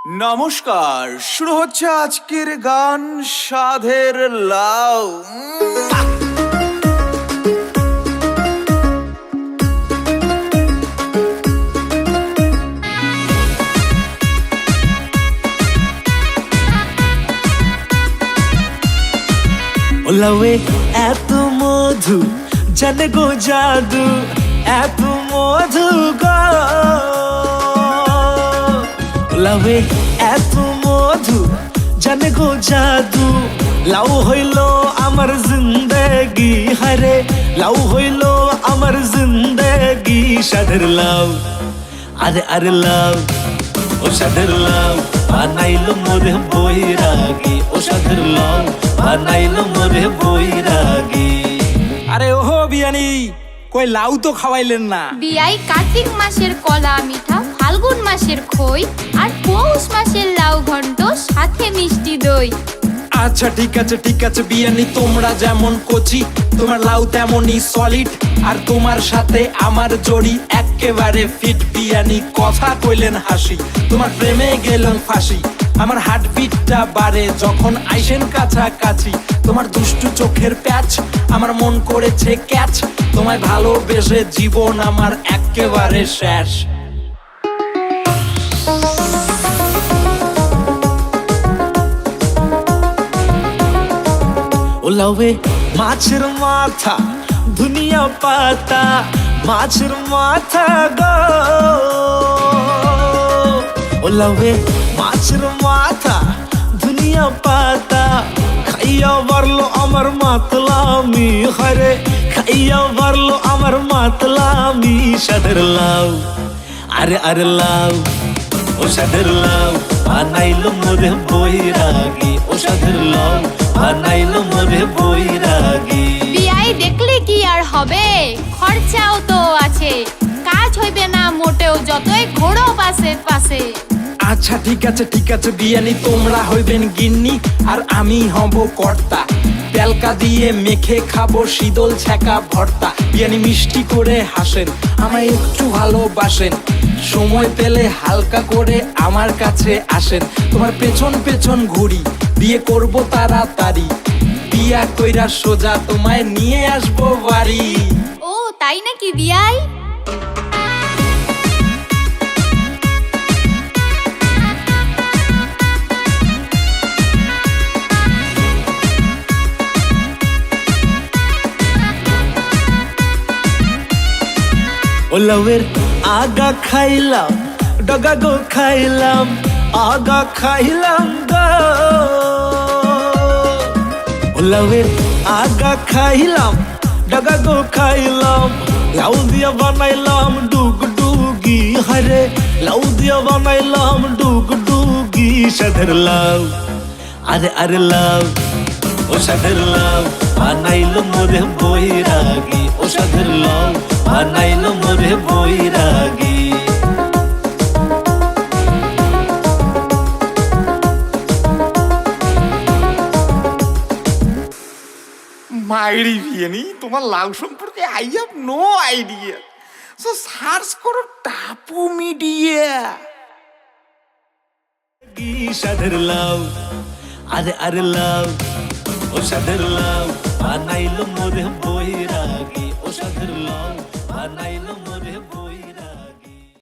নমস্কার, শুরু হচ্ছে আজকের গান সাধের লাউ। লাউয়ে এত মধু জানে গো জাদু, এত মধু গো লাউয়ে এত মধু জানে গো জাদু। লাউ হইল আমার জিন্দেগি, হারে লাউ হইল আমার জিন্দেগি। সাধের লাউ, আরে আরে লাউ, ও সাধের লাউ বানাইলো মোরে বৈরাগী। ও সাধের লাউ বানাইলো মোরে বৈরাগী। আরে ওহো বিয়ানি, কই লাউ তো খাওয়াইলেন না। বিয়াই কার্তিক মাসের কলা মিঠা, ফাল্গুন মাসের খই, আর পৌষ মাসের লাউ ঘন্ট, সাথে মিষ্টি দই। আচ্ছা ঠিক আছে ঠিক আছে বিয়ানি, তোমরা যেমন কচি তোমার লাউ তেমনই সলিড, আর তোমার সাথে আমার জড়ি একেবারে ফিট। বিয়ানি কথা কইলেন হাসি, তোমার প্রেমে গেলাম ফাঁসি। আমার হার্টবিটটা বাড়ে যখন আইসেন কাছাকাছি। তোমার দুষ্টু চোখের প্যাচ আমার মন করেছে ক্যাচ। তোমায় ভালোবেসে জীবন আমার একেবারে শেষ। ও লাউয়ে মাছের মাথা দুনিয়া পাতা, মাছের মাথা গো। ও লাউয়ে মাছের মাথা দুনিয়া পাতা, খাইয়া বাড়লো আমার মাতলামি, হরে খাইয়া বাড়লো আমার মাতলামি। সাধের লাউ, আরে আরে লাউ, ও সাধের লাউ বানাইলো মোরে বৈরাগী। ও সাধের লাউ বানাইলো মোরে বৈরাগী। বিয়াই দেখলে কি আর হবে, খরচাও তো আছে, কাজ হইবে না মোটেও যতই ঘোড়ো পাশে পাশে। আচ্ছা ঠিক আছে বিয়ানি, তোমরা হইবেন গিন্নি আর আমি হব কর্তা। তেলকা দিয়ে মেখে খাবো শীতল ছ্যাঁকা ভর্তা। বিয়ানি মিষ্টি করে হাসেন, আমায় একটু ভালোবাসেন, সময় পেলে হালকা করে আমার কাছে আসেন। তোমার পেছন পেছন ঘুরি, বিয়ে করব তাড়াতাড়ি, বিয়া কইরা সোজা তোমায় নিয়ে আসবো বাড়ি। ও তাই নাকি বিয়াই? ও লাউয়ের আগা খাইলাম, ডগা গো খাইলাম, আগা খাইলাম গো। ও লাউয়ের আগা খাইলাম, ডগা গো খাইলাম, লাউ দিয়া বানাইলাম ডুগডুগি, হরে লাউ দিয়া বানাইলাম ডুগডুগি। সাধের লাউ, আরে আরে লাউ, ও সাধের লাউ বানাইলো মোরে বৈরাগী। ও সাধের লাউ বানাইলো মোরে বৈরাগী। মাইরি বিয়ানি, তোমার লাউ সম্পর্কে I have no idea, so search করো টাপু মিডিয়া। সাধের লাউ, আরে আরে লাউ, ও সাধের লাউ বানাইলো মোরে বৈরাগী। ও সাধের লাউ বানাইলো